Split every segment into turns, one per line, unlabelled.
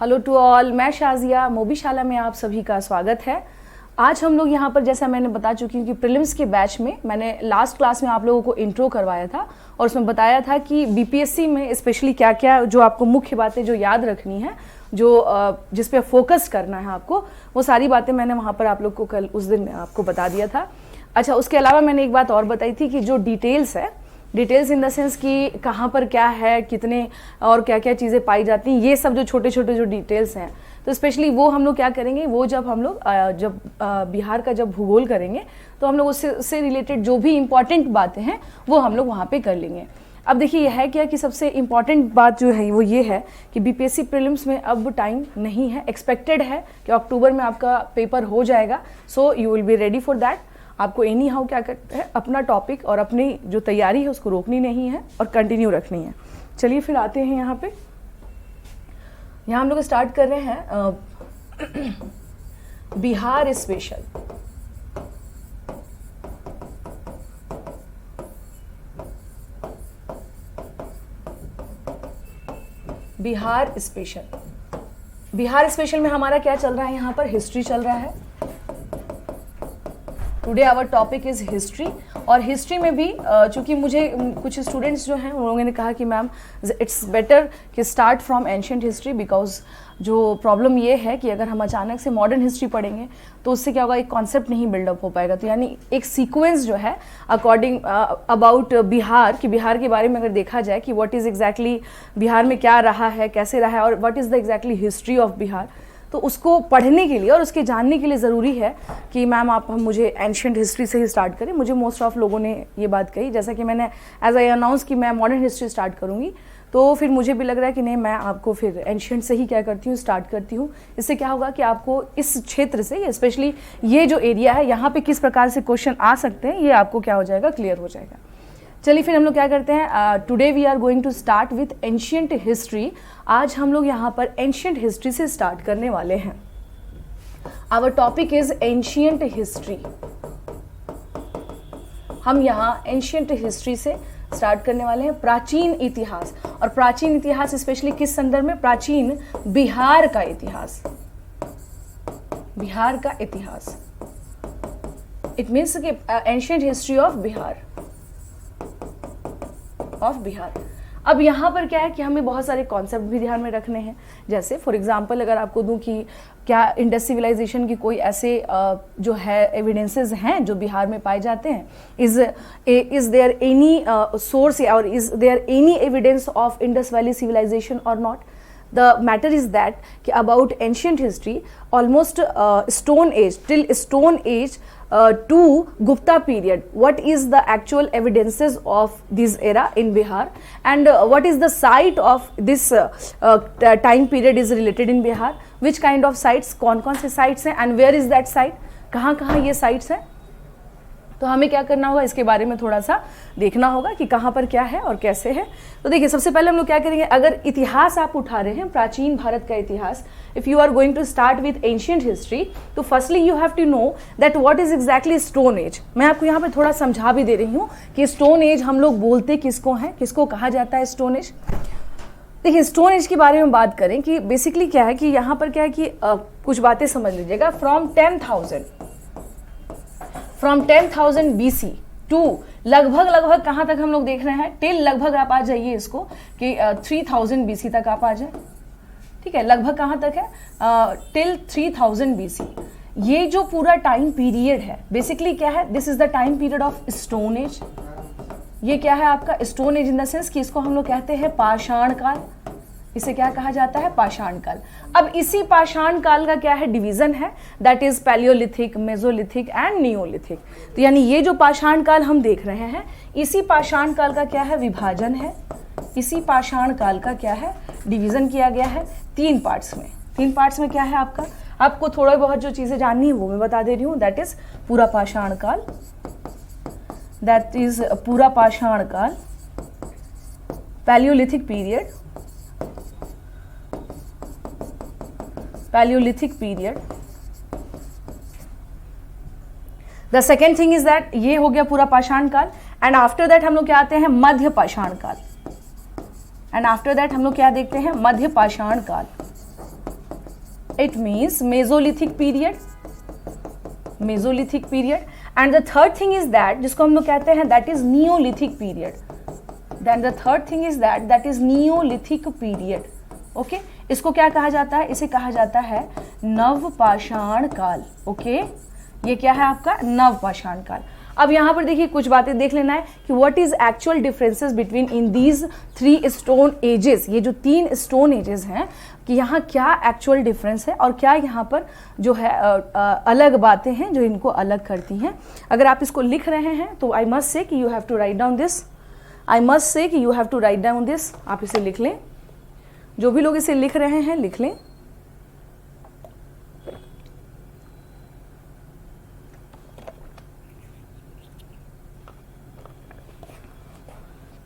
Hello to all, मैं शाजिया मोबीशाला में आप सभी का स्वागत है। आज हम लोग यहाँ पर, जैसा मैंने बता चुकी हूँ कि प्रीलिम्स के बैच में मैंने लास्ट क्लास में आप लोगों को इंट्रो करवाया था और उसमें बताया था कि बीपीएससी में स्पेशली क्या क्या जो आपको मुख्य बातें जो याद रखनी है, जो जिस पे फोकस करना है आपको, वो सारी बातें मैंने वहाँ पर आप लोग को कल उस दिन आपको बता दिया था। अच्छा, उसके अलावा मैंने एक बात और बताई थी कि जो डिटेल्स है, डिटेल्स इन द सेंस कि कहाँ पर क्या है, कितने और क्या क्या चीज़ें पाई जाती हैं, ये सब जो छोटे छोटे जो डिटेल्स हैं, तो स्पेशली वो हम लोग क्या करेंगे, वो जब हम लोग बिहार का जब भूगोल करेंगे तो हम लोग उससे रिलेटेड जो भी इम्पॉर्टेंट बातें हैं वो हम लोग वहाँ पे कर लेंगे। अब देखिए यह है क्या कि सबसे इम्पॉर्टेंट बात जो है वो ये है कि बीपीएससी प्रीलिम्स में अब टाइम नहीं है, एक्सपेक्टेड है कि अक्टूबर में आपका पेपर हो जाएगा। So you will be ready for that. आपको एनी हाउ क्या करते हैं, अपना टॉपिक और अपनी जो तैयारी है उसको रोकनी नहीं है और कंटिन्यू रखनी है। चलिए फिर आते हैं यहाँ पे। यहाँ हम लोग स्टार्ट कर रहे हैं Bihar special. Bihar special, Bihar special में हमारा क्या चल रहा है, यहाँ पर हिस्ट्री चल रहा है। Today our topic is history. और हिस्ट्री में भी चूंकि मुझे कुछ स्टूडेंट्स जो हैं उन लोगों ने कहा कि मैम इट्स बेटर कि start from ancient history, because जो प्रॉब्लम ये है कि अगर हम अचानक से मॉडर्न हिस्ट्री पढ़ेंगे तो उससे क्या होगा, एक कॉन्सेप्ट नहीं बिल्डअप हो पाएगा। तो यानी एक सीक्वेंस जो है अकॉर्डिंग अबाउट बिहार, कि बिहार के बारे में अगर देखा जाए कि व्हाट इज़ एग्जैक्टली बिहार में क्या रहा है, कैसे रहा है और what is the exactly history of Bihar, तो उसको पढ़ने के लिए और उसके जानने के लिए ज़रूरी है कि मैम आप हम मुझे एंशियंट हिस्ट्री से ही स्टार्ट करें। मुझे मोस्ट ऑफ लोगों ने ये बात कही, जैसा कि मैंने एज आई अनाउंस कि मैं मॉडर्न हिस्ट्री स्टार्ट करूँगी, तो फिर मुझे भी लग रहा है कि नहीं, मैं आपको फिर एंशियंट से ही क्या करती हूँ, स्टार्ट करती हूँ। इससे क्या होगा कि आपको इस क्षेत्र से, स्पेशली ये जो एरिया है यहाँ पे किस प्रकार से क्वेश्चन आ सकते हैं, ये आपको क्या हो जाएगा, क्लियर हो जाएगा। चलिए फिर हम लोग क्या करते हैं, today we are going to start with ancient history. आज हम लोग यहाँ पर एंशियंट हिस्ट्री से स्टार्ट करने वाले हैं। Our topic is ancient history. हम यहाँ एंशियंट हिस्ट्री से स्टार्ट करने वाले हैं, प्राचीन इतिहास। और प्राचीन इतिहास स्पेशली किस संदर्भ में, प्राचीन बिहार का इतिहास, बिहार का इतिहास। इट मीन्स कि ancient history of Bihar, of Bihar. अब यहाँ पर क्या है कि हमें बहुत सारे कॉन्सेप्ट भी ध्यान में रखने हैं। जैसे फॉर एग्जांपल अगर आपको दूं कि क्या इंडस सिविलाइजेशन की कोई ऐसे जो है एविडेंसेस हैं जो बिहार में पाए जाते हैं, इज देयर एनी सोर्स और is there any evidence of Indus valley civilization और not. The matter is that कि about ancient history, almost Stone Age, till Stone Age to Gupta period, what is the actual evidences of this era in Bihar, and what is the site of this time period is related in Bihar, which kind of sites, कौन से sites हैं, and where is that site, कहाँ कहाँ ये sites हैं। तो हमें क्या करना होगा, इसके बारे में थोड़ा सा देखना होगा कि कहाँ पर क्या है और कैसे है। तो देखिए सबसे पहले हम लोग क्या करेंगे, अगर इतिहास आप उठा रहे हैं, प्राचीन भारत का इतिहास, if you are going to start with ancient history, तो firstly you have to know that what is exactly stone age. मैं आपको यहाँ पे थोड़ा समझा भी दे रही हूँ कि स्टोन एज हम लोग बोलते किसको हैं, किसको कहा जाता है स्टोन एज। देखिए स्टोन एज के बारे में बात करें कि बेसिकली क्या है कि यहाँ पर क्या है कि कुछ बातें समझ लीजिएगा। फ्रॉम 10,000 BC टू लगभग कहाँ तक हम लोग देख रहे हैं, टिल लगभग आप आ जाइए इसको कि 3000 BC तक आप आ जाए। ठीक है, लगभग कहाँ तक है, टिल 3000 BC। ये जो पूरा टाइम पीरियड है बेसिकली क्या है, this is the time period of stone age. ये क्या है आपका stone age in the sense कि इसको हम लोग कहते हैं पाषाण काल। इसे क्या कहा जाता है, पाषाण काल। अब इसी पाषाण काल का क्या है, डिवीजन है, that is Palaeolithic, Mesolithic and Neolithic. तो यानी ये जो पाषाण काल हम देख रहे हैं, इसी पाषाण काल का क्या है, विभाजन है। इसी पाषाण काल का क्या है, डिवीजन किया गया है 3 पार्ट्स में। 3 पार्ट्स में क्या है आपका, आपको थोड़ा बहुत जो चीजें जाननी है वो मैं बता दे रही हूँ। दैट इज पूरा पाषाण काल, दैट इज पूरा पाषाण काल, Palaeolithic period, Palaeolithic period. The second thing is that ये हो गया पूरा पाषाण काल। एंड आफ्टर दैट हम लोग क्या आते हैं, मध्य पाषाण काल। एंड आफ्टर दैट हम लोग क्या देखते हैं, मध्य पाषाण काल। It means Mesolithic period, Mesolithic period. And the third thing is that, जिसको हम लोग कहते हैं that is Neolithic period. Then the third thing is that is Neolithic period. Okay, इसको क्या कहा जाता है? इसे कहा जाता है नवपाषाण काल। ओके, ये क्या है आपका? नवपाषाण काल। अब यहाँ पर देखिए कुछ बातें देख लेना है कि what is actual differences between in these 3 stone ages. ये जो 3 स्टोन एजेस हैं कि यहाँ क्या एक्चुअल डिफरेंस है और क्या यहाँ पर जो है अलग बातें हैं जो इनको अलग करती हैं। अगर आप इसको लिख रहे हैं तो आई मस्ट से कि you have to write down this, I must say कि you have to write down this. आप इसे लिख लें, जो भी लोग इसे लिख रहे हैं लिख लें।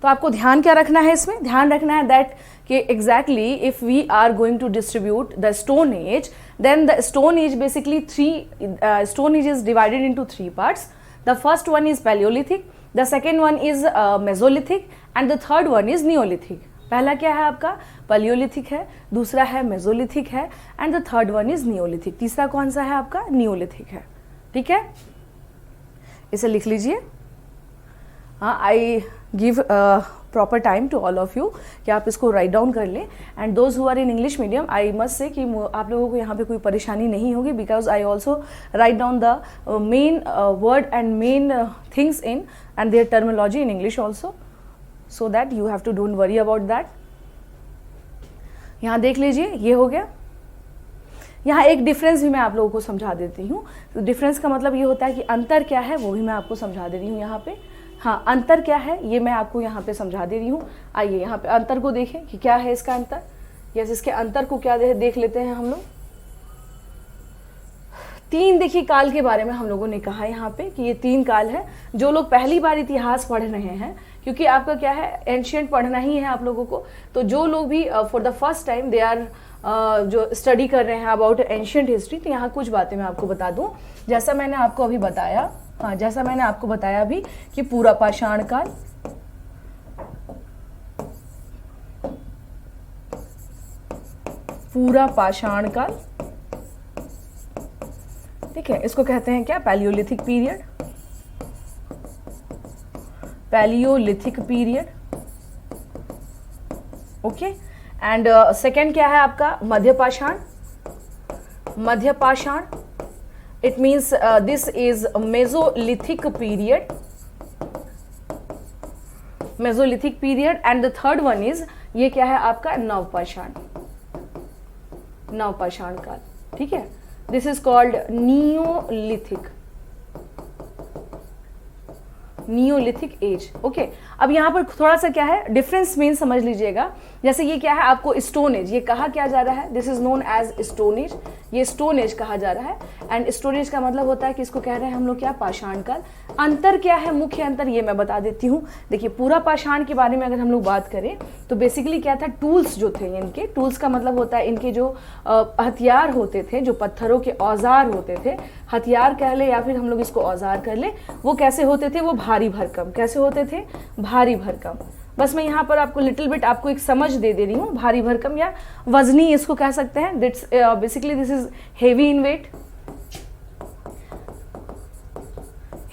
तो आपको ध्यान क्या रखना है इसमें? ध्यान रखना है दैट कि exactly if we are going to distribute the stone age, then the stone age basically stone age is divided into 3 parts. The first one is Palaeolithic, the second one is Mesolithic and the third one is Neolithic. पहला क्या है आपका? Palaeolithic है, दूसरा है Mesolithic है and the third one is Neolithic. तीसरा कौन सा है आपका? नियोलिथिक है। ठीक है, इसे लिख लीजिए। हाँ, I give proper time to all of you कि आप इसको राइट डाउन कर लें। And those who are in English medium, I must say कि आप लोगों को यहाँ पे कोई परेशानी नहीं होगी, because I also write down the main word and main things in and their terminology in English also, so that you have to don't worry about that। यहाँ देख लीजिए, ये हो गया। यहाँ एक डिफरेंस भी मैं आप लोगों को समझा देती हूँ। तो डिफरेंस का मतलब ये होता है कि अंतर क्या है वो भी मैं आपको समझा दे रही हूँ यहाँ पे। हाँ, अंतर क्या है ये मैं आपको यहाँ पे समझा दे रही हूँ। आइए यहाँ पे अंतर को देखें कि क्या है इसका अंतर। यस, इसके अंतर को क्या देख लेते हैं हम लोग। 3 देखिए काल के बारे में हम लोगों ने कहा यहाँ पे कि ये 3 काल है। जो लोग पहली बार इतिहास पढ़ रहे हैं, क्योंकि आपका क्या है एंशिएंट पढ़ना ही है आप लोगों को, तो जो लोग भी for the first time they are जो स्टडी कर रहे हैं अबाउट एंशिएंट हिस्ट्री, तो यहाँ कुछ बातें मैं आपको बता दूं। जैसा मैंने आपको अभी बताया, हाँ जैसा मैंने आपको बताया अभी कि पूरा पाषाण काल, पूरा पाषाण काल, ठीक है, इसको कहते हैं क्या? Palaeolithic period, Palaeolithic period. Okay, and second क्या है आपका? मध्यपाषाण, मध्यपाषाण। It means this is Mesolithic period, Mesolithic period. And the third one is, ये क्या है आपका? नवपाषाण, नवपाषाण काल। ठीक है, this is called Neolithic, Neolithic age. Okay, अब यहाँ पर थोड़ा सा क्या है डिफरेंस मेन समझ लीजिएगा। जैसे ये क्या है आपको? स्टोन एज, ये कहा क्या जा रहा है? This is known as stone age, ये स्टोन एज कहा जा रहा है। एंड स्टोन एज का मतलब होता है कि इसको कह रहे हैं हम लोग क्या? पाषाण काल। अंतर क्या है? मुख्य अंतर ये मैं बता देती हूँ। देखिए, पूरा पाषाण के बारे में अगर हम लोग बात करें तो बेसिकली क्या था? टूल्स जो थे इनके, टूल्स का मतलब होता है इनके जो हथियार होते थे, जो पत्थरों के औजार होते थे, हथियार कह ले या फिर हम लोग इसको औजार कर ले, वो कैसे होते थे? वो भारी भरकम। कैसे होते थे? भारी भरकम। बस मैं यहाँ पर आपको लिटिल बिट आपको एक समझ दे रही हूँ। भारी भरकम या वजनी इसको कह सकते हैं। That's basically this is heavy in weight,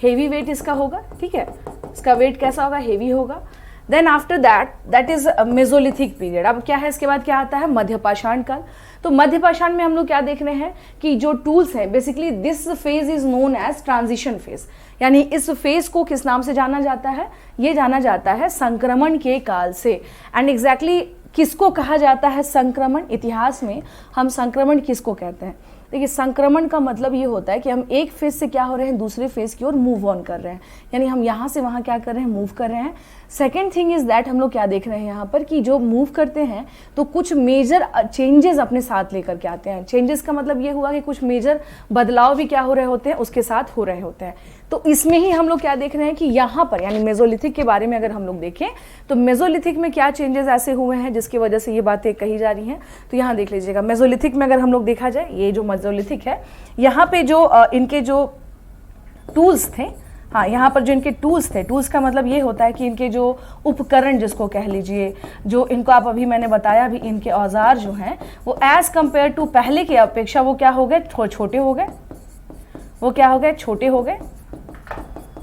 heavy weight इसका होगा। ठीक है, इसका वेट कैसा होगा? हेवी होगा। Then after that is Mesolithic period. अब क्या है इसके बाद? क्या आता है? मध्यपाषाण काल। तो मध्यपाषाण में हम लोग क्या देख रहे हैं कि जो टूल्स हैं, basically this phase is known as transition phase. यानी इस फेज को किस नाम से जाना जाता है? ये जाना जाता है संक्रमण के काल से। एंड एग्जैक्टली किसको कहा जाता है संक्रमण? इतिहास में हम संक्रमण किसको कहते हैं? देखिए, संक्रमण का मतलब ये होता है कि हम एक फेज से क्या हो रहे हैं? दूसरे फेज की ओर मूव ऑन कर रहे हैं। यानी हम यहाँ से वहाँ क्या कर रहे हैं? मूव कर रहे हैं। सेकेंड थिंग इज दैट हम लोग क्या देख रहे हैं यहाँ पर कि जो मूव करते हैं तो कुछ मेजर चेंजेस अपने साथ लेकर के आते हैं। चेंजेस का मतलब ये हुआ कि कुछ मेजर बदलाव भी क्या हो रहे होते हैं? उसके साथ हो रहे होते हैं। तो इसमें ही हम लोग क्या देख रहे हैं कि यहाँ पर यानी मेसोलिथिक के बारे में अगर हम लोग देखें तो मेसोलिथिक में क्या चेंजेस ऐसे हुए हैं जिसकी वजह से ये बातें कही जा रही हैं। तो यहाँ देख लीजिएगा, मेसोलिथिक में अगर हम लोग देखा जाए, ये जो मेसोलिथिक है, यहाँ पे जो इनके जो टूल्स थे, हाँ, यहाँ पर जो इनके टूल्स थे, टूल्स का मतलब ये होता है कि इनके जो उपकरण जिसको कह लीजिए, जो इनको आप अभी मैंने बताया भी, इनके औजार जो हैं वो एज कंपेयर टू पहले की अपेक्षा वो क्या हो गए, छोटे हो गए, वो क्या हो गए, छोटे हो गए,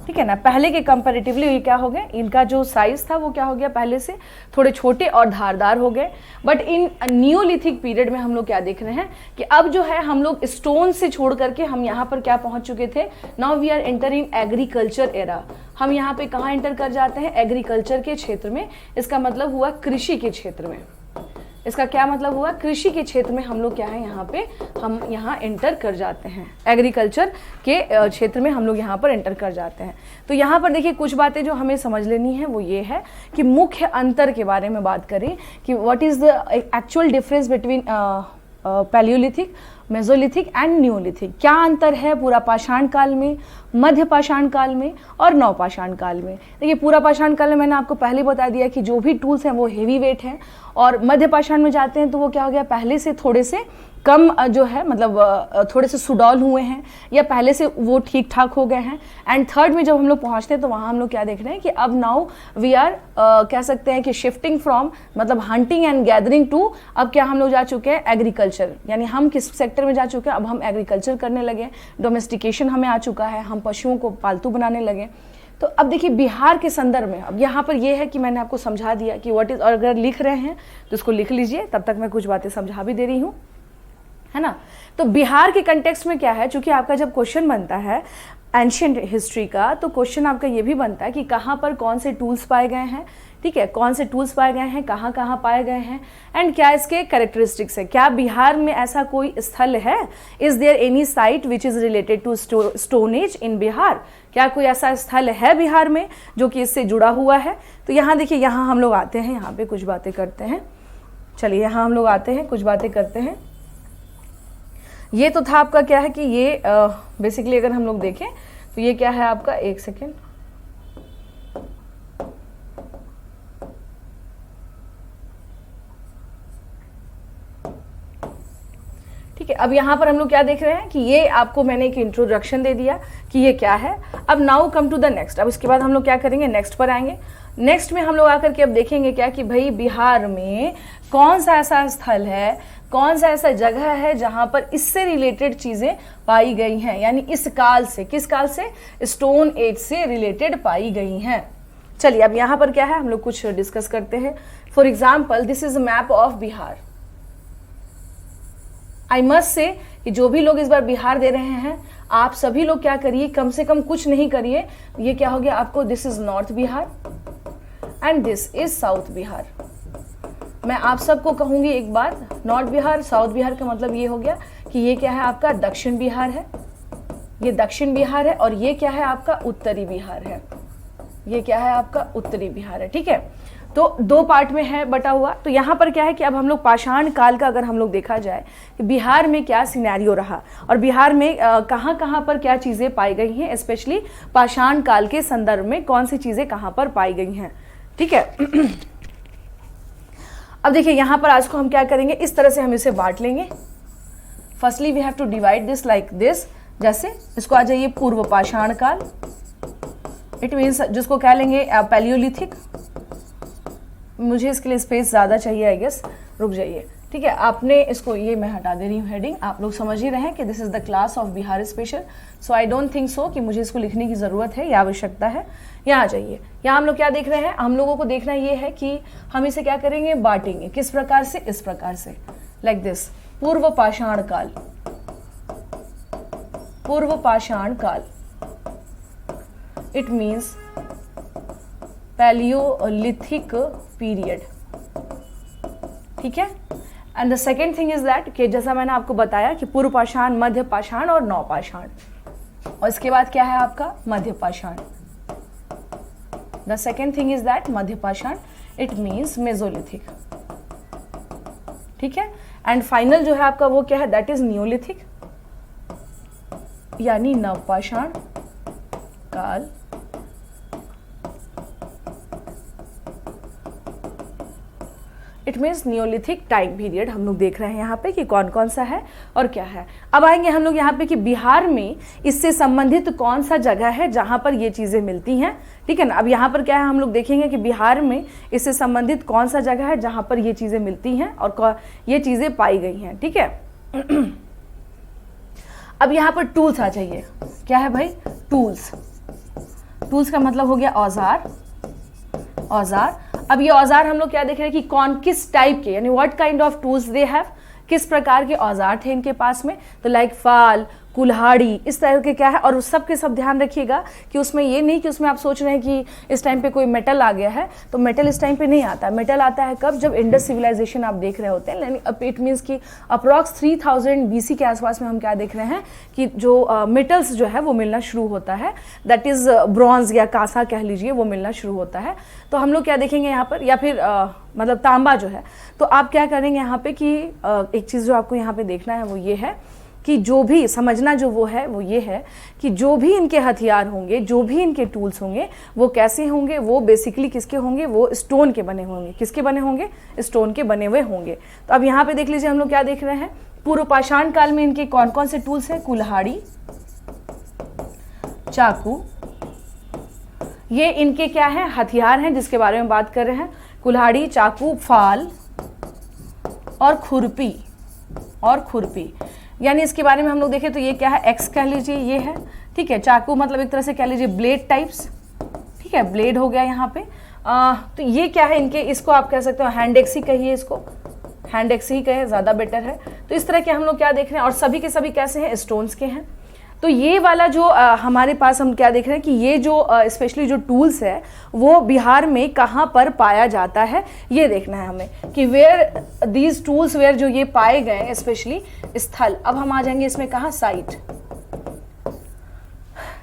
ठीक है ना। पहले के कंपैरेटिवली ये क्या हो गए, इनका जो साइज था वो क्या हो गया, पहले से थोड़े छोटे और धारदार हो गए। बट इन नियोलिथिक पीरियड में हम लोग क्या देख रहे हैं कि अब जो है हम लोग स्टोन से छोड़ करके हम यहाँ पर क्या पहुंच चुके थे, now we are entering agriculture era. हम यहाँ पे कहाँ एंटर कर जाते हैं, एग्रीकल्चर के क्षेत्र में। इसका मतलब हुआ कृषि के क्षेत्र में। इसका क्या मतलब हुआ, कृषि के क्षेत्र में हम लोग क्या है, यहाँ पे हम यहाँ एंटर कर जाते हैं, एग्रीकल्चर के क्षेत्र में हम लोग यहाँ पर एंटर कर जाते हैं। तो यहाँ पर देखिए कुछ बातें जो हमें समझ लेनी है वो ये है कि मुख्य अंतर के बारे में बात करें कि what is the actual difference between Palaeolithic, Mesolithic and Neolithic. क्या अंतर है पूरा पाषाण काल में, मध्य पाषाण काल में और नवपाषाण काल में। देखिए पूरा पाषाण काल में मैंने आपको पहले बता दिया कि जो भी टूल्स हैं वो हेवी वेट हैं, और मध्य पाषाण में जाते हैं तो वो क्या हो गया, पहले से थोड़े से कम जो है, मतलब थोड़े से सुडौल हुए हैं या पहले से वो ठीक ठाक हो गए हैं। एंड थर्ड में जब हम लोग पहुंचते हैं तो वहाँ हम लोग क्या देख रहे हैं कि अब नाउ वी आर कह सकते हैं कि शिफ्टिंग फ्रॉम मतलब हंटिंग एंड गैदरिंग टू, अब क्या हम लोग जा चुके हैं एग्रीकल्चर। यानी हम किस सेक्टर में जा चुके हैं, अब हम एग्रीकल्चर करने लगे, डोमेस्टिकेशन हमें आ चुका है, हम पशुओं को पालतू बनाने लगे। तो अब देखिए बिहार के संदर्भ में, अब यहाँ पर ये है कि मैंने आपको समझा दिया कि व्हाट इज, और अगर लिख रहे हैं तो इसको लिख लीजिए, तब तक मैं कुछ बातें समझा भी दे रही हूँ, है ना। तो बिहार के कंटेक्स्ट में क्या है, चूंकि आपका जब क्वेश्चन बनता है एंशिएंट हिस्ट्री का, तो क्वेश्चन आपका ये भी बनता है कि कहाँ पर कौन से टूल्स पाए गए हैं, ठीक है, कौन से टूल्स पाए गए हैं, कहाँ कहाँ पाए गए हैं, एंड क्या इसके कैरेक्टरिस्टिक्स है। क्या बिहार में ऐसा कोई स्थल है, is there any site which is related to stone age in Bihar. क्या कोई ऐसा स्थल है बिहार में जो कि इससे जुड़ा हुआ है। तो यहाँ देखिए, यहाँ हम लोग आते हैं, यहाँ पे कुछ बातें करते हैं। चलिए यहाँ हम लोग आते हैं, कुछ बातें करते हैं। ये तो था आपका क्या है कि ये बेसिकली अगर हम लोग देखें तो ये क्या है आपका, एक सेकेंड, ठीक है। अब यहाँ पर हम लोग क्या देख रहे हैं कि ये आपको मैंने एक इंट्रोडक्शन दे दिया कि ये क्या है। अब now come to the next. अब इसके बाद हम लोग क्या करेंगे, नेक्स्ट पर आएंगे। नेक्स्ट में हम लोग आकर के अब देखेंगे क्या कि भाई बिहार में कौन सा ऐसा स्थल है, कौन सा ऐसा जगह है जहां पर इससे रिलेटेड चीजें पाई गई हैं, यानी इस काल से, किस काल से, स्टोन एज से रिलेटेड पाई गई हैं। चलिए अब यहां पर क्या है, हम लोग कुछ डिस्कस करते हैं। For example this is map of Bihar. I must say कि जो भी लोग इस बार बिहार दे रहे हैं, आप सभी लोग क्या करिए, कम से कम कुछ नहीं करिए। ये क्या हो गया आपको, this is north Bihar and this is south Bihar. मैं आप सबको कहूंगी एक बात, नॉर्थ बिहार, साउथ बिहार का मतलब ये हो गया कि ये क्या है आपका दक्षिण बिहार है, ये दक्षिण बिहार है, और ये क्या है आपका उत्तरी बिहार है, ये क्या है आपका उत्तरी बिहार है, ठीक है। तो दो पार्ट में है बटा हुआ। तो यहाँ पर क्या है कि अब हम लोग पाषाण काल का अगर हम लोग देखा जाए कि बिहार में क्या सिनेरियो रहा और बिहार में कहाँ कहाँ पर क्या चीज़ें पाई गई हैं, स्पेशली पाषाण काल के संदर्भ में कौन सी चीज़ें कहाँ पर पाई गई हैं, ठीक है। अब देखिए यहाँ पर आज को हम क्या करेंगे, इस तरह से हम इसे बांट लेंगे। Firstly we have to divide this like this. जैसे इसको आ जाइए पूर्व पाषाण काल, इट मीन्स जिसको कह लेंगे पैलियोलिथिक। मुझे इसके लिए स्पेस ज़्यादा चाहिए आई गेस, रुक जाइए, ठीक है। आपने इसको, ये मैं हटा दे रही हूँ हेडिंग, आप लोग समझ ही रहे हैं कि this is the class of Bihar special, so I don't think so कि मुझे इसको लिखने की ज़रूरत है या आवश्यकता है। यहाँ आ जाइए, यहाँ हम लोग क्या देख रहे हैं, हम लोगों को देखना ये है कि हम इसे क्या करेंगे, बांटेंगे। किस प्रकार से, इस प्रकार से, लाइक दिस, पूर्व पाषाण काल, पूर्व पाषाण काल, इट मीन्स पैलियोलिथिक पीरियड, ठीक है। And the second thing is that कि जैसा मैंने आपको बताया कि पूर्व पाषाण, मध्य पाषाण और नवपाषाण, और इसके बाद क्या है आपका मध्य पाषाण। The second thing is that मध्य पाषाण, इट मीन्स मेसोलिथिक, ठीक है। एंड फाइनल जो है आपका वो क्या है, दैट इज न्यूलिथिक, यानी नवपाषाण काल। It means Neolithic time period हम लोग देख रहे हैं यहाँ पे कि कौन कौन सा है और क्या है। अब आएंगे हम लोग यहाँ पे कि बिहार में इससे संबंधित कौन सा जगह है जहाँ पर ये चीज़ें मिलती हैं, ठीक है ना। अब यहाँ पर क्या है, हम लोग देखेंगे कि बिहार में इससे संबंधित कौन सा जगह है जहाँ पर ये चीज़ें मिलती हैं और ये चीज़ें पाई गई हैं, ठीक है। अब यहाँ पर टूल्स आ जाइए, क्या है भाई, टूल्स। टूल्स का मतलब हो गया औजार, औजार। अब ये औजार हम लोग क्या देख रहे हैं कि कौन किस टाइप के, यानी what kind of tools they have, किस प्रकार के औजार थे इनके पास में, तो लाइक फाल, कुल्हाड़ी, इस तरह के क्या है। और उस सब के सब ध्यान रखिएगा कि उसमें ये नहीं कि उसमें आप सोच रहे हैं कि इस टाइम पे कोई मेटल आ गया है, तो मेटल इस टाइम पे नहीं आता। मेटल आता है कब, जब इंडस सिविलाइजेशन आप देख रहे होते हैं। इट मीन्स कि अप्रॉक्स 3000 BC के आसपास में हम क्या देख रहे हैं कि जो मेटल्स जो है वो मिलना शुरू होता है, दैट इज ब्रॉन्ज या कांसा कह लीजिए, वो मिलना शुरू होता है। तो हम लोग क्या देखेंगे यहाँ पर, या फिर मतलब तांबा जो है, तो आप क्या करेंगे यहाँ पे कि एक चीज़ जो आपको यहाँ पे देखना है वो ये है कि जो भी समझना जो वो है वो ये है कि जो भी इनके हथियार होंगे, जो भी इनके टूल्स होंगे, वो कैसे होंगे, वो बेसिकली किसके होंगे, वो स्टोन के बने होंगे। किसके बने होंगे, स्टोन के बने हुए होंगे। तो अब यहाँ पे देख लीजिए हम लोग क्या देख रहे हैं, पूर्व पाषाण काल में इनके कौन कौन से टूल्स हैं, कुल्हाड़ी, चाकू, ये इनके क्या है, हथियार हैं जिसके बारे में बात कर रहे हैं। कुल्हाड़ी, चाकू, फाल और खुरपी, और खुरपी, यानी इसके बारे में हम लोग देखें तो ये क्या है, एक्स कह लीजिए, ये है, ठीक है। चाकू मतलब एक तरह से कह लीजिए ब्लेड टाइप्स, ठीक है, ब्लेड हो गया यहाँ पे। तो ये क्या है इनके, इसको आप कह सकते हो हैंड एक्स ही कहिए, इसको हैंड एक्स ही कहे, ज़्यादा बेटर है। तो इस तरह के हम लोग क्या देख रहे हैं, और सभी के सभी कैसे हैं, स्टोन्स के हैं। तो ये वाला जो हमारे पास हम क्या देख रहे हैं कि ये जो स्पेशली जो टूल्स है वो बिहार में कहाँ पर पाया जाता है, ये देखना है हमें कि वेयर दीज टूल्स, वेयर जो ये पाए गए स्पेशली स्थल। अब हम आ जाएंगे इसमें कहाँ, साइट।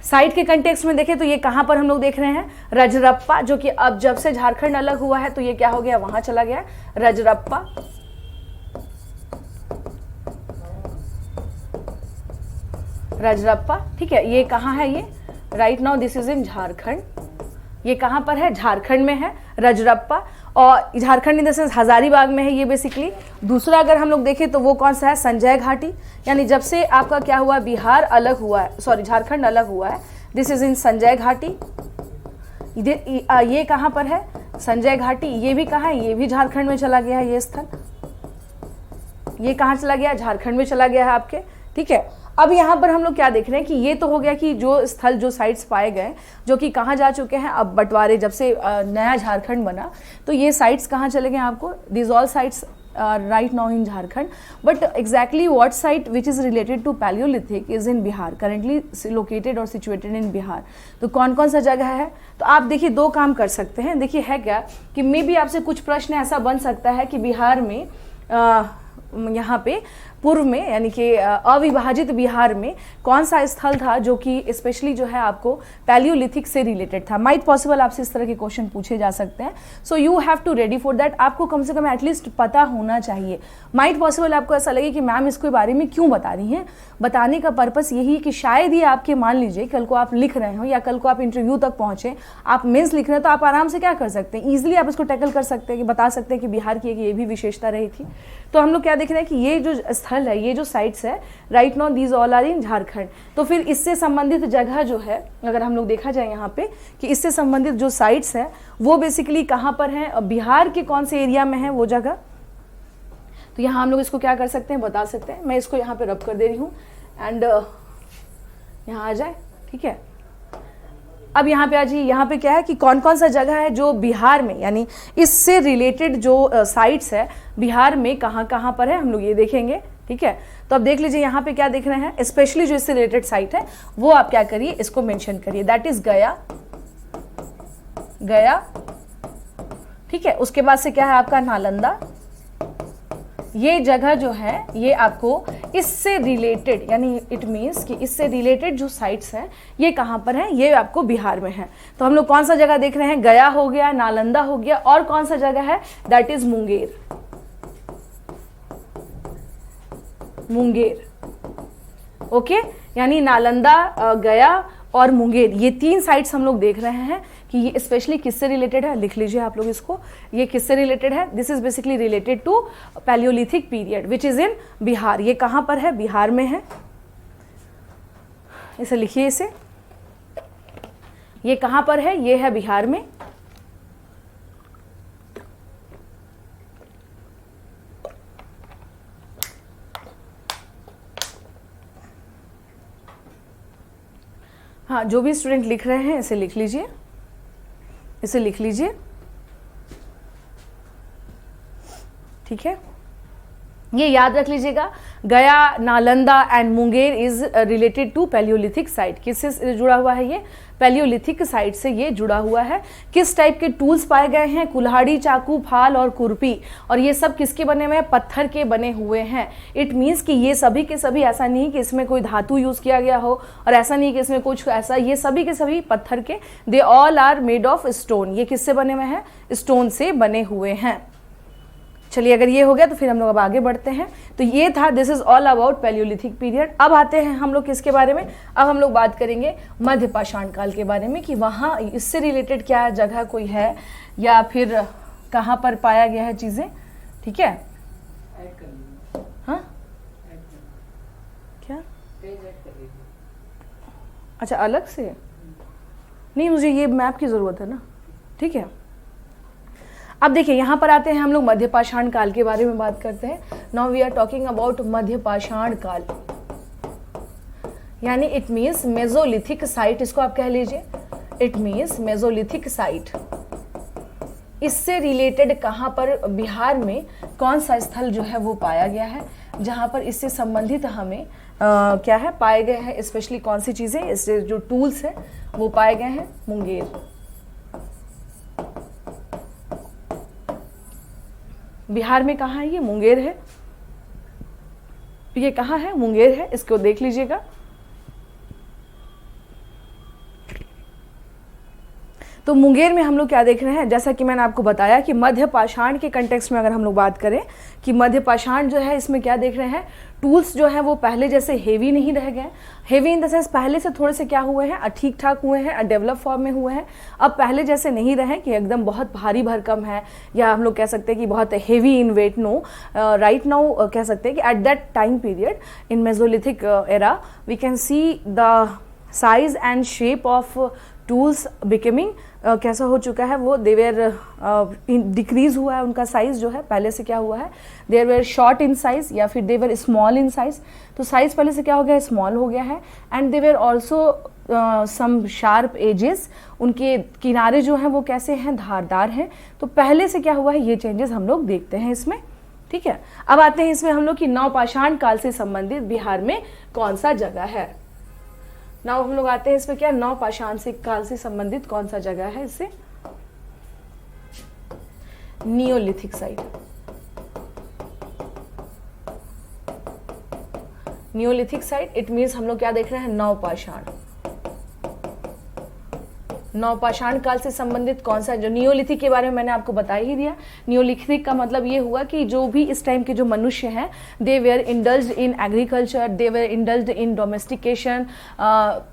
साइट के कंटेक्स्ट में देखें तो ये कहाँ पर हम लोग देख रहे हैं, रजरप्पा, जो कि अब जब से झारखंड अलग हुआ है तो ये क्या हो गया, वहां चला गया, रजरप्पा। रजरप्पा, ठीक है। ये कहाँ है, ये right now this is in Jharkhand. ये कहाँ पर है, झारखंड में है रजरप्पा, और झारखंड इन द सेंस हजारीबाग में है ये बेसिकली। दूसरा अगर हम लोग देखें तो वो कौन सा है, संजय घाटी, यानी जब से आपका क्या हुआ, बिहार अलग हुआ है, सॉरी झारखंड अलग हुआ है, दिस इज इन संजय घाटी। ये कहाँ पर है, संजय घाटी। ये भी कहाँ है, ये भी झारखंड में चला गया है ये स्थल। ये कहाँ चला गया, झारखंड में चला गया है आपके, ठीक है। अब यहाँ पर हम लोग क्या देख रहे हैं कि ये तो हो गया कि जो स्थल, जो साइट्स पाए गए, जो कि कहाँ जा चुके हैं, अब बंटवारे जब से नया झारखंड बना तो ये साइट्स कहाँ चले गए आपको, this all sites right now in Jharkhand. But exactly what site which is related to Palaeolithic is in Bihar, currently located और सिचुएटेड इन बिहार। तो कौन कौन सा जगह है, तो आप देखिए दो काम कर सकते हैं। देखिए है क्या कि मे बी आपसे कुछ प्रश्न ऐसा बन सकता है कि बिहार में यहाँ पे पूर्व में, यानी कि अविभाजित बिहार में कौन सा स्थल था जो कि स्पेशली जो है आपको पैलियोलिथिक से रिलेटेड था। माइट पॉसिबल आपसे इस तरह के क्वेश्चन पूछे जा सकते हैं। So you have to ready for that, आपको कम से कम एटलीस्ट पता होना चाहिए। माइट पॉसिबल आपको ऐसा लगे कि मैम इसके बारे में क्यों बता रही हैं, बताने का पर्पस यही है कि शायद ही आपके, मान लीजिए कल को आप लिख रहे हो या कल को आप इंटरव्यू तक पहुंचे, आप मेंस लिख रहे हैं, तो आप आराम से क्या कर सकते हैं, ईजिली आप इसको टैकल कर सकते हैं कि बता सकते हैं कि बिहार की एक ये भी विशेषता रही थी। तो हम लोग क्या देख रहे हैं कि ये जो स्थल है, ये जो साइट्स है, right now these all are in Jharkhand. तो फिर इससे संबंधित जगह जो है, अगर हम लोग देखा जाए यहाँ पे कि इससे संबंधित जो साइट्स हैं वो बेसिकली कहाँ पर हैं, बिहार के कौन से एरिया में है वो जगह। तो यहाँ हम लोग इसको क्या कर सकते हैं, बता सकते हैं। मैं इसको यहाँ पे रब कर दे रही हूँ एंड यहाँ आ जाए, ठीक है। अब यहाँ पे आ जाइए, यहाँ पे क्या है कि कौन कौन सा जगह है जो बिहार में, यानी इससे रिलेटेड जो साइट्स है बिहार में कहाँ कहाँ पर है, हम लोग ये देखेंगे, ठीक है। तो अब देख लीजिए यहाँ पे क्या देख रहे हैं, स्पेशली जो इससे रिलेटेड साइट है वो आप क्या करिए, इसको मेंशन करिए, दैट इज गया, गया, ठीक है। उसके बाद से क्या है आपका नालंदा। ये जगह जो है ये आपको इससे रिलेटेड, यानी इट मीन्स कि इससे रिलेटेड जो साइट्स हैं ये कहाँ पर हैं, ये आपको बिहार में है। तो हम लोग कौन सा जगह देख रहे हैं, गया हो गया, नालंदा हो गया, और कौन सा जगह है, that is Munger, Munger, okay. यानी नालंदा, गया और मुंगेर, ये तीन साइट्स हम लोग देख रहे हैं कि ये स्पेशली किससे रिलेटेड है, लिख लीजिए आप लोग इसको, ये किससे रिलेटेड है, this is basically related to Palaeolithic period which is in Bihar. ये कहाँ पर है, बिहार में है, इसे लिखिए इसे, ये कहाँ पर है, ये है बिहार में। हाँ, जो भी स्टूडेंट लिख रहे हैं इसे लिख लीजिए, इसे लिख लीजिए, ठीक है। ये याद रख लीजिएगा, Gaya, Nalanda and Munger is related to Palaeolithic site. किससे जुड़ा हुआ है ये, पैलियोलिथिक साइट से ये जुड़ा हुआ है। किस टाइप के टूल्स पाए गए हैं, कुल्हाड़ी, चाकू, फाल और खुरपी, और ये सब किसके बने हुए हैं, पत्थर के बने हुए हैं। इट मीन्स कि ये सभी के सभी, ऐसा नहीं कि इसमें कोई धातु यूज किया गया हो और ऐसा नहीं कि इसमें कुछ ऐसा, ये सभी के सभी पत्थर के, they all are made of stone. ये किससे बने हुए हैं, स्टोन से बने हुए हैं। चलिए, अगर ये हो गया तो फिर हम लोग अब आगे बढ़ते हैं। तो ये था, this is all about Palaeolithic period. अब आते हैं हम लोग किसके बारे में, अब हम लोग बात करेंगे मध्य पाषाण काल के बारे में, कि वहाँ इससे रिलेटेड क्या जगह कोई है या फिर कहाँ पर पाया गया है चीज़ें, ठीक है। हाँ क्या, अच्छा अलग से नहीं, मुझे ये मैप की ज़रूरत है ना, ठीक है। अब देखिए, यहाँ पर आते हैं हम लोग मध्य पाषाण काल के बारे में बात करते हैं। Now we are talking about मध्य पाषाण काल, यानी इट मीन्स मेसोलिथिक साइट, इसको आप कह लीजिए, इट मीन्स मेसोलिथिक साइट। इससे रिलेटेड कहाँ पर, बिहार में कौन सा स्थल जो है वो पाया गया है, जहाँ पर इससे संबंधित हमें क्या है पाए गए हैं, स्पेशली कौन सी चीज़ें, इससे जो टूल्स हैं वो पाए गए हैं, मुंगेर। बिहार में कहाँ है ये, मुंगेर है। ये कहाँ है, मुंगेर है, इसको देख लीजिएगा। तो मुंगेर में हम लोग क्या देख रहे हैं, जैसा कि मैंने आपको बताया कि मध्य पाषाण के कंटेक्स्ट में अगर हम लोग बात करें कि मध्य पाषाण जो है, इसमें क्या देख रहे हैं, टूल्स जो है वो पहले जैसे हेवी नहीं रह गए। हेवी इन द सेंस पहले से थोड़े से क्या हुए हैं, ठीक ठाक हुए हैं, डेवलप फॉर्म में हुए हैं। अब पहले जैसे नहीं रहे कि एकदम बहुत भारी भरकम है, या हम लोग कह सकते हैं कि बहुत heavy in weight. No, right now कह सकते हैं कि at that time period in Mesolithic era we can see the size and shape of tools becoming कैसा हो चुका है, वो देवेर डिक्रीज हुआ है उनका साइज जो है, पहले से क्या हुआ है, there were short in size या फिर देवर स्मॉल इन साइज। तो साइज पहले से क्या हो गया, स्मॉल हो गया है। And they were also some sharp edges, उनके किनारे जो हैं वो कैसे हैं, धारदार हैं। तो पहले से क्या हुआ है, ये चेंजेस हम लोग देखते हैं इसमें, ठीक है। अब आते हैं इसमें हम लोग की नवपाषाण काल से संबंधित बिहार में कौन सा जगह है। नाउ हम लोग आते हैं इसमें क्या, नवपाषाण से काल से संबंधित कौन सा जगह है, इससे Neolithic site. Neolithic site, it means हम लोग क्या देख रहे हैं, नवपाषाण। नवपाषाण काल से संबंधित कौन सा, जो नियोलिथिक के बारे में मैंने आपको बता ही दिया। नियोलिथिक का मतलब ये हुआ कि जो भी इस टाइम के जो मनुष्य हैं, they were indulged in agriculture, they were indulged in domestication.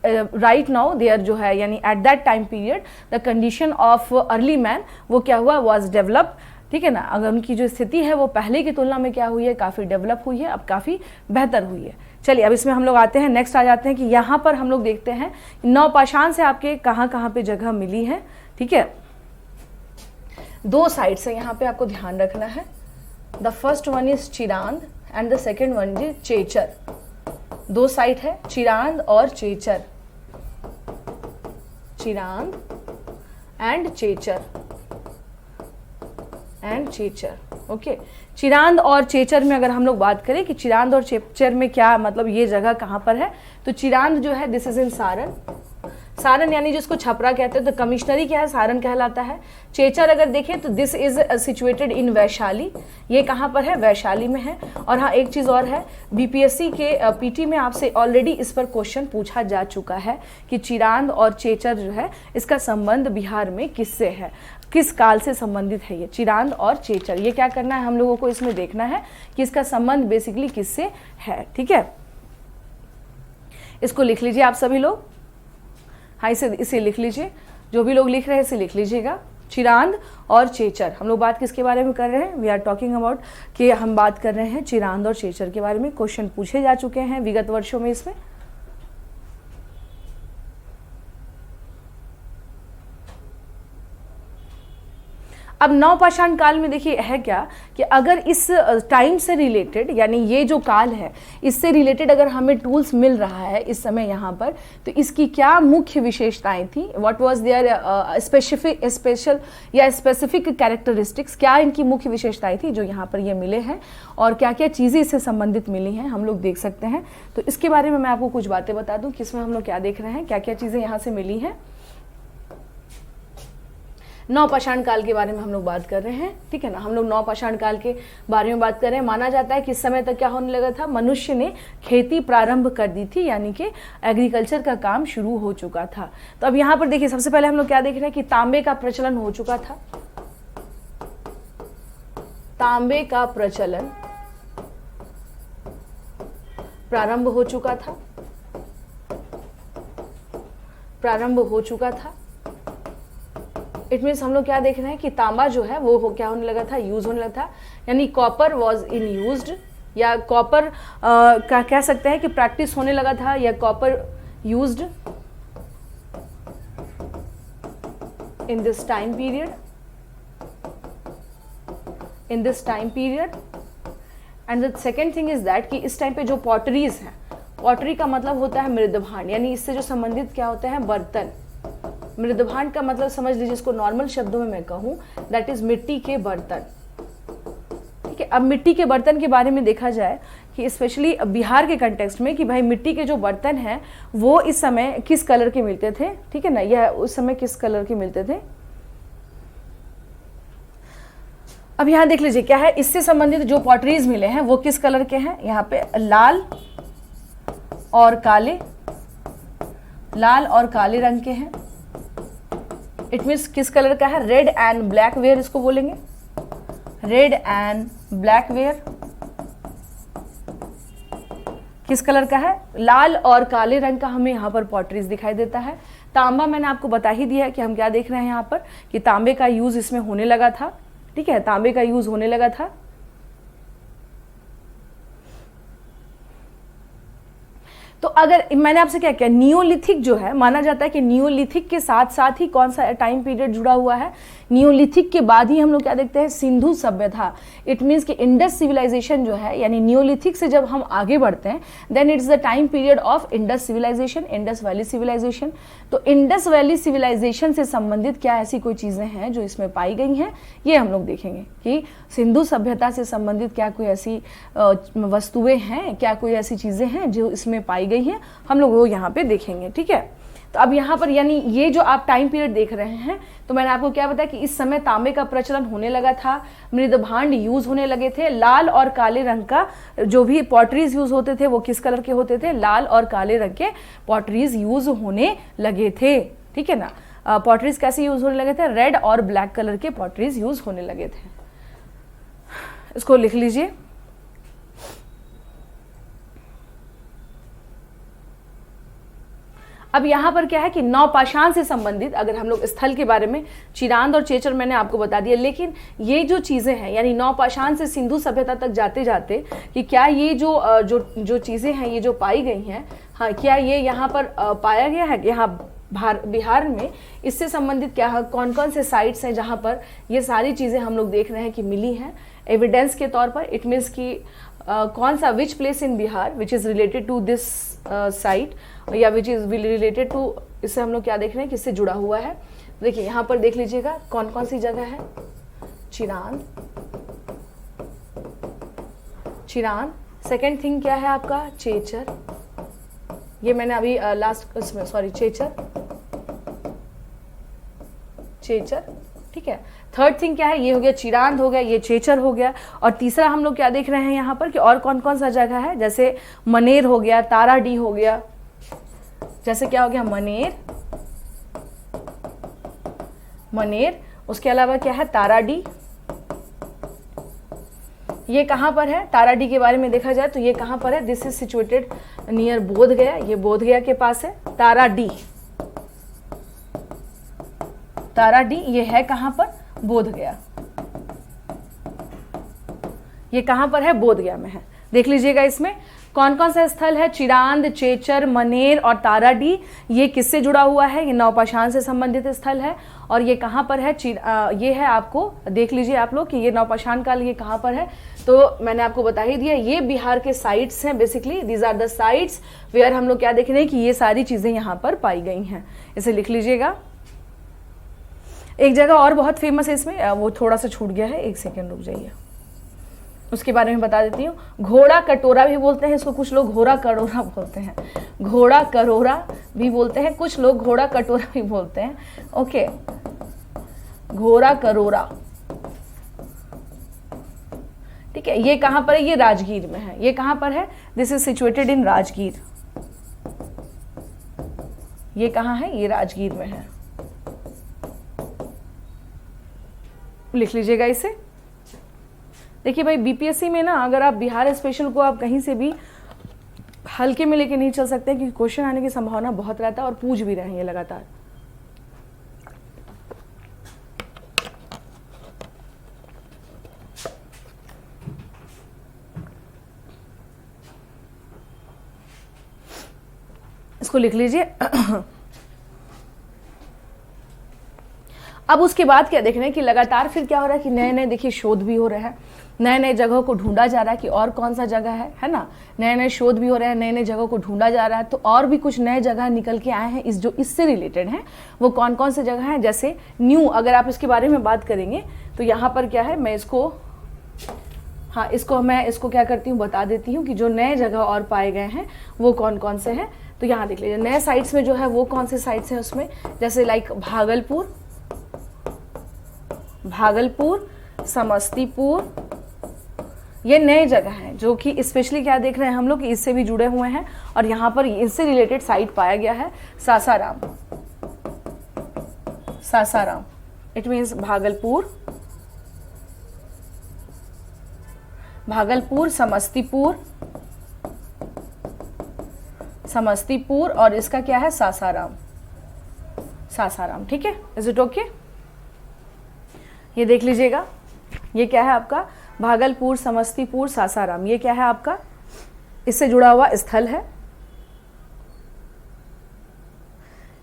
Right now there जो है, यानी at that time period the condition of early man वो क्या हुआ, वाज डेवलप, ठीक है ना। अगर उनकी जो स्थिति है वो पहले की तुलना में क्या हुई है, काफ़ी डेवलप हुई है, अब काफ़ी बेहतर हुई है। चलिए, अब इसमें हम लोग आते हैं, नेक्स्ट आ जाते हैं कि यहाँ पर हम लोग देखते हैं नवपाषाण से आपके कहाँ कहाँ पे जगह मिली है, ठीक है। दो साइड से यहाँ पे आपको ध्यान रखना है। The first one is Chirand and the second one is Chechar. दो साइट है, चिरांद और Chechar, Chirand and Chechar, and Chechar, okay. Chirand और चेचर में अगर हम लोग बात करें कि चिरांद और चेचर में क्या मतलब, ये जगह कहाँ पर है, तो चिरांद जो है this is in Saran. Saran यानी जिसको छपरा कहते हैं, तो कमिश्नरी क्या है, सारण कहलाता है। चेचर अगर देखें तो this is situated in Vaishali, ये कहाँ पर है, वैशाली में है। और हाँ, एक चीज़ और है, बीपीएससी के पीटी में आपसे ऑलरेडी इस पर क्वेश्चन पूछा जा चुका है कि चिरांद और चेचर जो है इसका संबंध बिहार में किससे है, किस काल से संबंधित है ये चिरांद और चेचर। ये क्या करना है हम लोगों को, इसमें देखना है कि इसका संबंध बेसिकली किससे है, ठीक है। इसको लिख लीजिए आप सभी लोग, हाँ इसे लिख लीजिए। जो भी लोग लिख रहे हैं इसे लिख लीजिएगा। चिरांद और चेचर, हम लोग बात किसके बारे में कर रहे हैं? वी आर टॉकिंग अबाउट कि हम बात कर रहे हैं चिरांद और चेचर के बारे में। क्वेश्चन पूछे जा चुके हैं विगत वर्षों में इसमें। अब नवपाषाण काल में देखिए है क्या कि अगर इस टाइम से रिलेटेड, यानी ये जो काल है इससे रिलेटेड अगर हमें टूल्स मिल रहा है इस समय यहाँ पर, तो इसकी क्या मुख्य विशेषताएं थी, what was there specific characteristics, क्या इनकी मुख्य विशेषताएं थी जो यहाँ पर ये मिले हैं, और क्या क्या चीज़ें इससे संबंधित मिली हैं हम लोग देख सकते हैं। तो इसके बारे में मैं आपको कुछ बातें बता दूँ कि इसमें हम लोग क्या देख रहे हैं, क्या क्या चीज़ें यहाँ से मिली हैं। नवपाषाण काल के बारे में हम लोग बात कर रहे हैं, ठीक है ना। हम लोग नवपाषाण काल के बारे में बात कर रहे हैं। माना जाता है कि इस समय तक क्या होने लगा था, मनुष्य ने खेती प्रारंभ कर दी थी, यानी कि एग्रीकल्चर का काम शुरू हो चुका था। तो अब यहाँ पर देखिए सबसे पहले हम लोग क्या देख रहे हैं कि तांबे का प्रचलन हो चुका था। तांबे का प्रचलन प्रारंभ हो चुका था, इट मीन्स हम लोग क्या देख रहे हैं कि तांबा जो है वो क्या होने लगा था, यूज होने लगा था, यानी कॉपर वॉज इन यूज्ड, या कॉपर का कह सकते हैं कि प्रैक्टिस होने लगा था, या copper used in this time period. And the second thing is that कि इस टाइम पे जो पॉटरीज हैं, पॉटरी का मतलब होता है मृदभांड, यानी इससे जो संबंधित क्या होते हैं, बर्तन। मृदभांड का मतलब समझ लीजिए, इसको नॉर्मल शब्दों में मैं कहूं, दैट इज मिट्टी के बर्तन, ठीक है। अब मिट्टी के बर्तन के बारे में देखा जाए कि स्पेशली बिहार के कंटेक्स्ट में, कि भाई मिट्टी के जो बर्तन हैं वो इस समय किस कलर के मिलते थे, ठीक है ना, यह उस समय किस कलर के मिलते थे। अब यहाँ देख लीजिए क्या है, इससे संबंधित जो पॉटरीज मिले हैं वो किस कलर के हैं, यहाँ पे लाल और काले रंग के हैं। इट मीन्स किस कलर का है, रेड एंड ब्लैक वेयर इसको बोलेंगे, रेड एंड ब्लैक वेयर किस कलर का है, लाल और काले रंग का हमें यहाँ पर पॉटरीज दिखाई देता है। तांबा मैंने आपको बता ही दिया है कि हम क्या देख रहे हैं यहाँ पर, कि तांबे का यूज इसमें होने लगा था, ठीक है, तांबे का यूज होने लगा था। तो अगर मैंने आपसे क्या किया, नियोलिथिक जो है, माना जाता है कि नियोलिथिक के साथ साथ ही कौन सा टाइम पीरियड जुड़ा हुआ है, नियोलिथिक के बाद ही हम लोग क्या देखते हैं, सिंधु सभ्यता। इट मीन्स कि इंडस सिविलाइजेशन जो है, यानी नियोलिथिक से जब हम आगे बढ़ते हैं, then it's the time period of Indus civilization, Indus valley civilization. तो इंडस वैली सिविलाइजेशन से संबंधित क्या ऐसी कोई चीजें हैं जो इसमें पाई गई हैं, ये हम लोग देखेंगे कि सिंधु सभ्यता से संबंधित क्या कोई ऐसी वस्तुएं हैं, क्या कोई ऐसी चीजें हैं जो इसमें पाई गई हैं, हम लोग वो यहाँ पे देखेंगे, ठीक है। तो अब यहाँ पर यानी ये जो आप टाइम पीरियड देख रहे हैं, तो मैंने आपको क्या बताया कि इस समय तांबे का प्रचलन होने लगा था, मृदभांड यूज होने लगे थे, लाल और काले रंग का जो भी पॉटरीज यूज होते थे वो किस कलर के होते थे, लाल और काले रंग के पॉटरीज यूज होने लगे थे, ठीक है ना। पॉटरीज कैसे यूज होने लगे थे, रेड और ब्लैक कलर के पॉटरीज यूज होने लगे थे। इसको लिख लीजिए। अब यहाँ पर क्या है कि नवपाषाण से संबंधित अगर हम लोग स्थल के बारे में, चिरांद और चेचर मैंने आपको बता दिया, लेकिन ये जो चीज़ें हैं, यानी नवपाषाण से सिंधु सभ्यता तक जाते जाते कि क्या ये जो चीज़ें हैं ये जो पाई गई हैं, हाँ, क्या ये यहाँ पर पाया गया है, यहाँ बिहार में इससे संबंधित क्या कौन कौन से साइट्स हैं जहाँ पर ये सारी चीज़ें हम लोग देख रहे हैं कि मिली हैं एविडेंस के तौर पर। इट मीन्स कि कौन सा which place in Bihar which is related to this site, या विच इज़ रिलेटेड टू, इससे हम लोग क्या देख रहे हैं, किससे जुड़ा हुआ है। देखिए यहाँ पर देख लीजिएगा कौन कौन सी जगह है, चिरांद, सेकेंड थिंग क्या है आपका, चेचर, ये मैंने अभी लास्ट इसमें सॉरी चेचर, ठीक है। थर्ड थिंग क्या है, ये हो गया चिरांद हो गया, ये चेचर हो गया, और तीसरा हम लोग क्या देख रहे हैं यहाँ पर कि और कौन कौन सा जगह है, जैसे मनेर हो गया, ताराडी हो गया, जैसे क्या हो गया मनेर, उसके अलावा क्या है ताराडी। ये कहाँ पर है, ताराडी के बारे में देखा जाए तो ये कहाँ पर है, दिस इज सिचुएटेड नियर बोध गया, ये बोध गया के पास है ताराडी, ताराडीह ये है कहां पर? बोधगया। ये कहां पर है? बोधगया में है। देख लीजिएगा इसमें कौन कौन सा स्थल है? चिरांद, चेचर, मनेर और ताराडीह। ये किससे जुड़ा हुआ है? ये नवपाषाण से संबंधित स्थल है। और ये कहां पर है? ये है, आपको देख लीजिए आप लोग कि ये नवपाषाण काल ये कहां पर है। तो मैंने आपको बता ही दिया, ये बिहार के साइट्स हैं। Basically these are the sites where हम लोग क्या देख रहे हैं कि ये सारी चीजें यहां पर पाई गई हैं। इसे लिख लीजिएगा। एक जगह और बहुत फेमस है इसमें, वो थोड़ा सा छूट गया है, एक सेकेंड रुक जाइए, उसके बारे में बता देती हूँ। घोड़ा कटोरा भी बोलते हैं इसको, कुछ लोग घोड़ा करोरा बोलते हैं। घोड़ा करोरा भी बोलते हैं, कुछ लोग घोड़ा कटोरा भी बोलते हैं। ओके, घोड़ा करोरा, ठीक है। ये कहां पर है? ये राजगीर में है। ये कहां पर है? This is situated in Rajgir. ये कहां है? ये राजगीर में है। लिख लीजिएगा इसे। देखिए भाई, बीपीएससी में ना अगर आप बिहार स्पेशल को आप कहीं से भी हल्के में लेके नहीं चल सकते, क्योंकि क्वेश्चन आने की संभावना बहुत रहता है और पूछ भी रहे हैं ये लगातार। इसको लिख लीजिए। अब उसके बाद क्या देख रहे हैं कि लगातार फिर क्या हो रहा है कि नए नए देखिए शोध भी हो रहे हैं, नए नए जगहों को ढूंढा जा रहा है कि और कौन सा जगह है ना। नए नए शोध भी हो रहे हैं, नए नए जगहों को ढूंढा जा रहा है। तो और भी कुछ नए जगह निकल के आए हैं इस जो इससे रिलेटेड हैं। वो कौन कौन से जगह हैं? जैसे न्यू, अगर आप इसके बारे में बात करेंगे तो यहाँ पर क्या है, मैं इसको मैं इसको क्या करती हूँ, बता देती हूँ कि जो नए जगह और पाए गए हैं वो कौन कौन से हैं। तो यहाँ देख लीजिए नए साइट्स में जो है वो कौन से साइट्स हैं उसमें, जैसे लाइक भागलपुर, समस्तीपुर, ये नए जगह हैं जो कि स्पेशली क्या देख रहे हैं हम लोग कि इससे भी जुड़े हुए हैं। और यहाँ पर इससे रिलेटेड साइट पाया गया है सासाराम, इट मीन्स भागलपुर, समस्तीपुर और इसका क्या है? सासाराम, ठीक है। Is it okay? ये देख लीजिएगा, ये क्या है आपका? भागलपुर, समस्तीपुर, सासाराम, ये क्या है आपका? इससे जुड़ा हुआ स्थल है,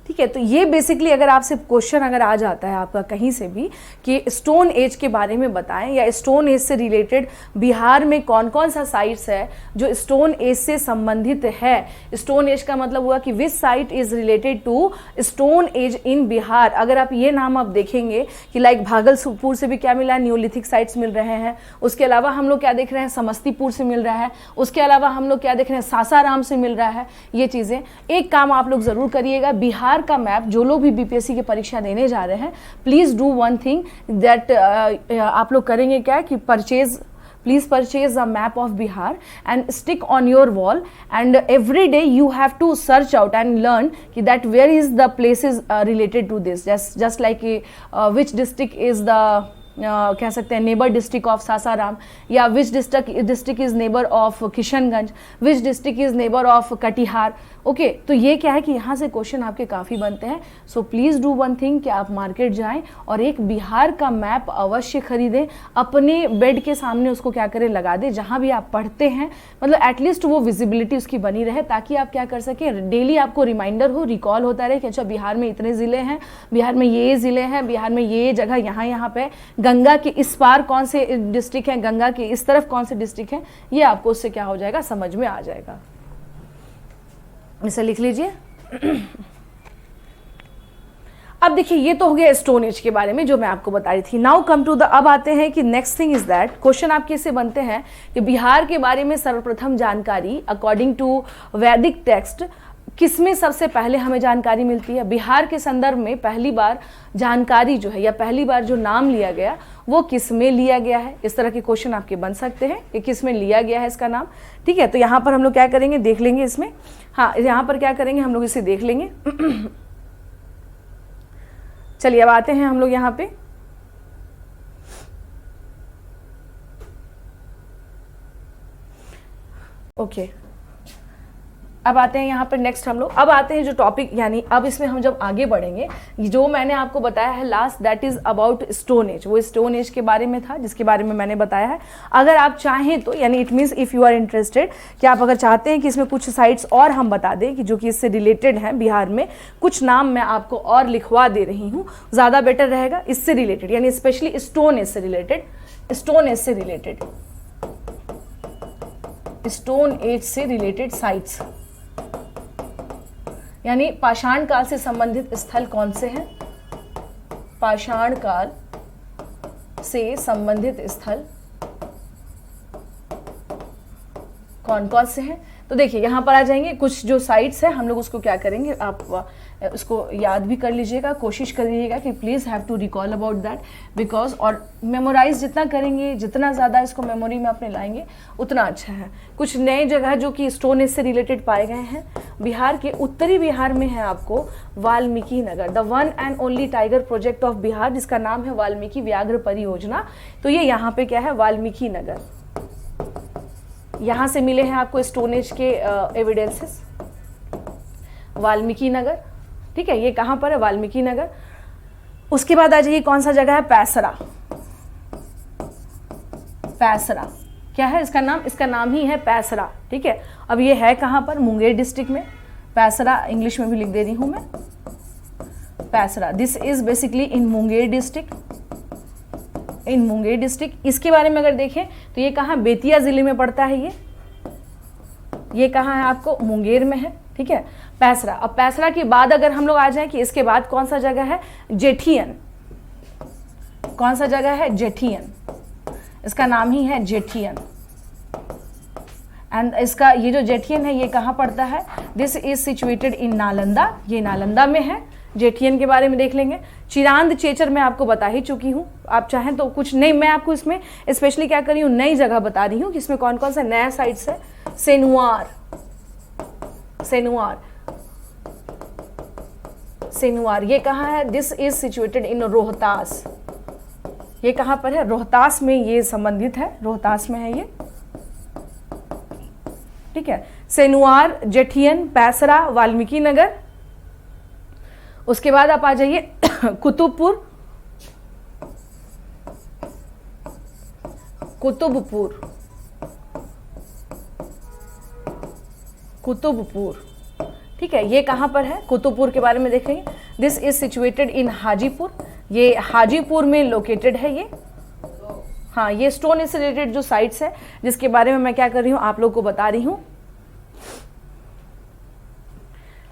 ठीक है। तो ये बेसिकली अगर आपसे क्वेश्चन अगर आ जाता है आपका कहीं से भी कि स्टोन एज के बारे में बताएं या स्टोन एज से रिलेटेड बिहार में कौन कौन सा साइट्स है जो स्टोन एज से संबंधित है। स्टोन एज का मतलब हुआ कि which site is related to stone age in Bihar. अगर आप ये नाम आप देखेंगे कि लाइक भागलपुर से भी क्या मिला है? न्यूलिथिक साइट्स मिल रहे हैं। उसके अलावा हम लोग क्या देख रहे हैं? समस्तीपुर से मिल रहा है। उसके अलावा हम लोग क्या देख रहे हैं? सासाराम से मिल रहा है। ये चीज़ें, एक काम आप लोग ज़रूर करिएगा, बिहार का मैप जो लोग भी बीपीएससी की परीक्षा देने जा रहे हैं, please do one thing that आप लोग करेंगे क्या कि please purchase a map of Bihar and stick on your wall, and every day you have to search out and learn that where is the places related to this, just like which district is the कह सकते हैं neighbour district of Sasaram, या which district is neighbour of Kishanganj, which district is neighbour of Katihar. Okay, तो ये क्या है कि यहाँ से क्वेश्चन आपके काफ़ी बनते हैं। So please do one thing कि आप मार्केट जाएं और एक बिहार का मैप अवश्य खरीदें, अपने बेड के सामने उसको क्या करें, लगा दें, जहाँ भी आप पढ़ते हैं, मतलब एटलीस्ट वो विजिबिलिटी उसकी बनी रहे, ताकि आप क्या कर सकें, डेली आपको रिमाइंडर हो, रिकॉल होता रहे कि अच्छा बिहार में इतने ज़िले हैं, बिहार में ये ज़िले हैं, बिहार में ये जगह यहाँ पे, गंगा के इस पार कौन से डिस्ट्रिक्ट हैं, गंगा के इस तरफ कौन से डिस्ट्रिक्ट हैं, ये आपको उससे क्या हो जाएगा, समझ में आ जाएगा। इसे लिख लीजिए। अब देखिए ये तो हो गया स्टोन एज के बारे में जो मैं आपको बता रही थी। नाउ कम टू द, अब आते हैं कि next thing is that, question आपके इससे बनते हैं कि बिहार के बारे में सर्वप्रथम जानकारी अकॉर्डिंग टू वैदिक टेक्स्ट किसमें सबसे पहले हमें जानकारी मिलती है। बिहार के संदर्भ में पहली बार जानकारी जो है या पहली बार जो नाम लिया गया वो किसमें लिया गया है। इस तरह के क्वेश्चन आपके बन सकते हैं कि किसमें लिया गया है इसका नाम, ठीक है। तो यहाँ पर हम लोग क्या करेंगे, देख लेंगे इसमें, हाँ यहाँ पर क्या करेंगे हम लोग इसे देख लेंगे। चलिए अब आते हैं हम लोग यहाँ पे, ओके अब आते हैं यहाँ पर नेक्स्ट हम लोग, अब आते हैं जो टॉपिक, यानी अब इसमें हम जब आगे बढ़ेंगे, जो मैंने आपको बताया है last, that is about stone age, वो स्टोन एज के बारे में था जिसके बारे में मैंने बताया है। अगर आप चाहें तो, यानी it means if you are interested, कि आप अगर चाहते हैं कि इसमें कुछ साइट्स और हम बता दें कि जो कि इससे रिलेटेड हैं, बिहार में कुछ नाम मैं आपको और लिखवा दे रही हूँ, ज़्यादा बेटर रहेगा इससे रिलेटेड, यानी स्पेशली स्टोन एज से रिलेटेड, स्टोन एज से रिलेटेड, स्टोन एज से रिलेटेड साइट्स, यानी पाषाण काल से संबंधित स्थल कौन से हैं, पाषाण काल से संबंधित स्थल कौन कौन से हैं। तो देखिए यहाँ पर आ जाएंगे कुछ जो साइट्स हैं, हम लोग उसको क्या करेंगे, आप उसको याद भी कर लीजिएगा, कोशिश करिएगा कि please have to recall about that, because और मेमोराइज जितना करेंगे, जितना ज़्यादा इसको मेमोरी में अपने लाएंगे उतना अच्छा है। कुछ नए जगह जो कि स्टोन एज से रिलेटेड पाए गए हैं, बिहार के उत्तरी बिहार में है आपको Valmiki Nagar, the one and only tiger project of Bihar, जिसका नाम है वाल्मीकि व्याघ्र परियोजना। तो ये यहाँ पे क्या है, वाल्मीकि नगर, यहाँ से मिले हैं आपको स्टोन एज के एविडेंसेस, वाल्मीकि नगर, ठीक है, ये कहाँ पर है, वाल्मीकि नगर। उसके बाद आ जाइए कौन सा जगह है, पैसरा, पैसरा क्या है इसका नाम, इसका नाम ही है पैसरा, ठीक है। अब ये है कहाँ पर, मुंगेर डिस्ट्रिक्ट में, पैसरा इंग्लिश में भी लिख दे रही हूँ मैं, Paisra, this is basically in Munger district, in Munger district. इसके बारे में अगर देखें तो ये कहाँ, बेतिया जिले में पड़ता है, ये कहाँ है आपको, मुंगेर में है, ठीक है, पैसरा। अब पैसरा के बाद अगर हम लोग आ जाएं कि इसके बाद कौन सा जगह है, जेठियन, कौन सा जगह है, जेठियन, इसका नाम ही है जेठियन। एंड इसका ये जो जेठियन है ये कहाँ पड़ता है, this is situated in Nalanda, ये नालंदा में है। जेठियन के बारे में देख लेंगे। चिरांद चेचर मैं आपको बता ही चुकी हूँ, आप चाहें तो कुछ नहीं, मैं आपको इसमें स्पेशली क्या कर रही हूँ, नई जगह बता रही हूँ कि इसमें कौन कौन सा नया साइट्स है। सेनुआर, सेनुआर, सेनुआर ये कहाँ है, this is situated in Rohtas, ये कहाँ पर है, रोहतास में ये संबंधित है, रोहतास में है ये, ठीक है। सेनुआर, जेठियन, पैसरा, वाल्मीकि नगर। उसके बाद आप आ जाइए कुतुबपुर, कुतुबपुर, कुतुबपुर, ठीक है, ये कहाँ पर है, कुतुबपुर के बारे में देखेंगे। This is situated in Hajipur, ये हाजीपुर में लोकेटेड है ये। हाँ, ये स्टोन एज से रिलेटेड जो साइट्स है जिसके बारे में मैं क्या कर रही हूँ, आप लोग को बता रही हूँ,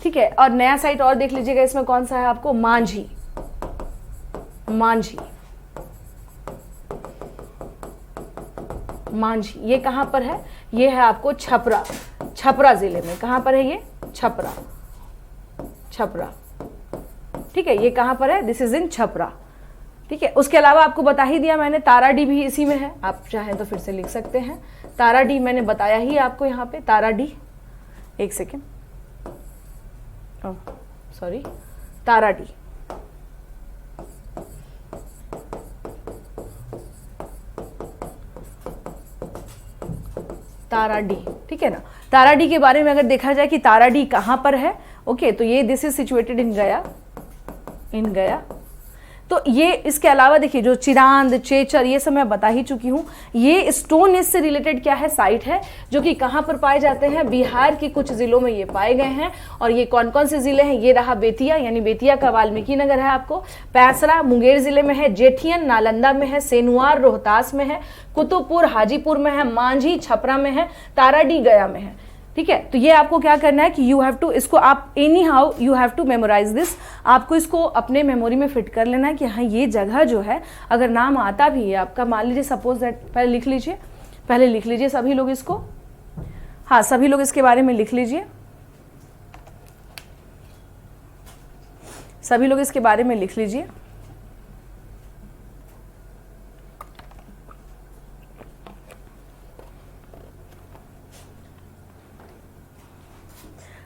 ठीक है। और नया साइट और देख लीजिएगा, इसमें कौन सा है आपको, मांझी, मांझी, मांझी ये कहाँ पर है, ये है आपको छपरा, छपरा जिले में, कहाँ पर है ये, छपरा, छपरा, ठीक है, ये कहाँ पर है, दिस इज इन छपरा, ठीक है। उसके अलावा आपको बता ही दिया मैंने, ताराडी भी इसी में है, आप चाहें तो फिर से लिख सकते हैं। ताराडी मैंने बताया ही आपको यहाँ पे, ताराडी, एक सेकेंड, सॉरी, ताराडी, ताराडी, ठीक है ना। ताराडी के बारे में अगर देखा जाए कि ताराडी कहाँ पर है, ओके, तो ये दिस इज सिचुएटेड इन गया, इन गया। तो ये इसके अलावा देखिए जो चिरांद, चेचर, ये सब मैं बता ही चुकी हूँ। ये स्टोन एज से रिलेटेड क्या है, साइट है जो कि कहाँ पर पाए जाते हैं, बिहार के कुछ जिलों में ये पाए गए हैं। और ये कौन कौन से जिले हैं, ये रहा बेतिया, यानी बेतिया का वाल्मीकि नगर है आपको, पैसरा मुंगेर जिले में है, जेठियन नालंदा में है, सेनुआर रोहतास में है, कुतुबपुर हाजीपुर में है, मांझी छपरा में है, ताराडी गया में है, ठीक है। तो ये आपको क्या करना है कि यू हैव टू, इसको आप anyhow you have to memorise this, आपको इसको अपने मेमोरी में फिट कर लेना है कि हाँ ये जगह जो है, अगर नाम आता भी है आपका, मान लीजिए सपोज दैट, पहले लिख लीजिए, पहले लिख लीजिए सभी लोग इसको, हाँ सभी लोग इसके बारे में लिख लीजिए, सभी लोग इसके बारे में लिख लीजिए।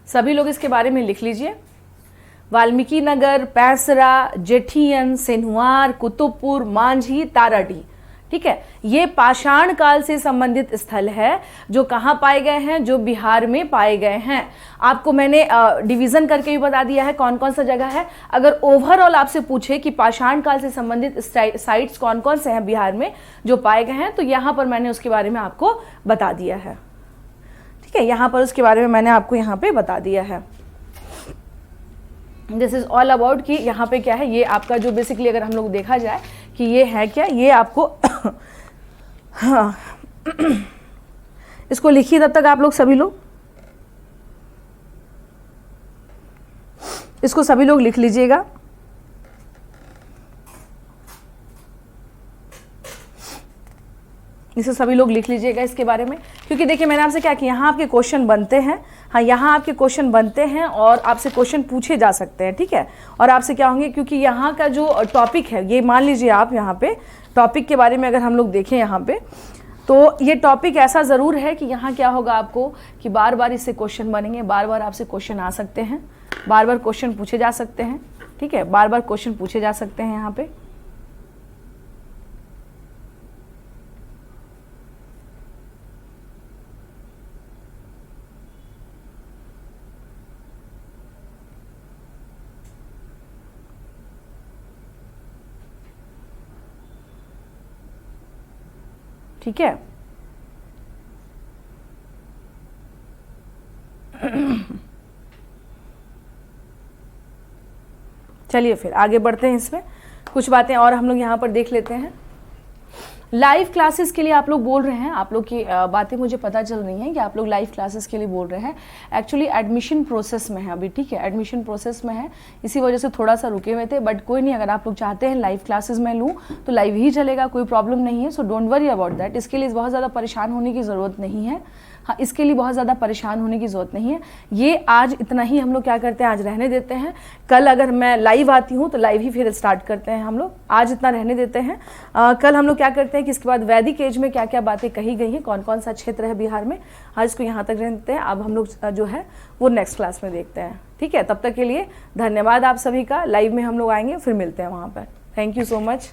सभी लोग इसके बारे में लिख लीजिए। वाल्मीकि नगर, पैसरा, जेठियन, सेनुआर, कुतुबपुर, मांझी, ताराडी, ठीक है, ये पाषाण काल से संबंधित स्थल है जो कहाँ पाए गए हैं, जो बिहार में पाए गए हैं। आपको मैंने डिवीजन करके भी बता दिया है कौन कौन सा जगह है। अगर ओवरऑल आपसे पूछे कि पाषाण काल से संबंधित साइट्स कौन कौन से हैं बिहार में जो पाए गए हैं, तो यहाँ पर मैंने उसके बारे में आपको बता दिया है। ठीक है, यहाँ पर उसके बारे में मैंने आपको यहाँ पे बता दिया है। दिस इज ऑल अबाउट कि यहाँ पे क्या है, ये आपका जो बेसिकली अगर हम लोग देखा जाए कि ये है क्या, ये आपको हाँ इसको लिखिए तब तक आप लोग सभी लोग, इसको सभी लोग लिख लीजिएगा। इसे सभी लोग लिख लीजिएगा इसके बारे में, क्योंकि देखिए मैंने आपसे क्या कि यहाँ आपके क्वेश्चन बनते हैं। हाँ, यहाँ आपके क्वेश्चन बनते हैं और आपसे क्वेश्चन पूछे जा सकते हैं। ठीक है, और आपसे क्या होंगे, क्योंकि यहाँ का जो टॉपिक है, ये मान लीजिए आप यहाँ पे टॉपिक के बारे में अगर हम लोग देखें यहाँ पे, तो ये टॉपिक ऐसा ज़रूर है कि यहाँ क्या होगा आपको कि बार बार इससे क्वेश्चन बनेंगे, बार बार आपसे क्वेश्चन आ सकते हैं, बार बार क्वेश्चन पूछे जा सकते हैं। ठीक है, बार बार क्वेश्चन पूछे जा सकते हैं यहाँ पे। ठीक है, चलिए फिर आगे बढ़ते हैं। इसमें कुछ बातें और हम लोग यहाँ पर देख लेते हैं। लाइव क्लासेस के लिए आप लोग बोल रहे हैं, आप लोग की बातें मुझे पता चल रही हैं कि आप लोग लाइव क्लासेस के लिए बोल रहे हैं। एक्चुअली एडमिशन प्रोसेस में है अभी। ठीक है, एडमिशन प्रोसेस में है, इसी वजह से थोड़ा सा रुके हुए थे, बट कोई नहीं, अगर आप लोग चाहते हैं लाइव क्लासेस में लूँ तो लाइव ही चलेगा, कोई प्रॉब्लम नहीं है। So don't worry about that, इसके लिए बहुत ज़्यादा परेशान होने की ज़रूरत नहीं है। हाँ, इसके लिए बहुत ज़्यादा परेशान होने की ज़रूरत नहीं है। ये आज इतना ही हम लोग क्या करते हैं, आज रहने देते हैं। कल अगर मैं लाइव आती हूँ तो लाइव ही फिर स्टार्ट करते हैं हम लोग, आज इतना रहने देते हैं। कल हम लोग क्या करते हैं कि इसके बाद वैदिक एज में क्या क्या बातें कही गई हैं, कौन कौन सा क्षेत्र है बिहार में, आज इसको यहाँ तक रहने देते हैं। अब हम लोग जो है वो नेक्स्ट क्लास में देखते हैं। ठीक है, तब तक के लिए धन्यवाद आप सभी का। लाइव में हम लोग आएंगे, फिर मिलते हैं वहाँ पर। Thank you so much.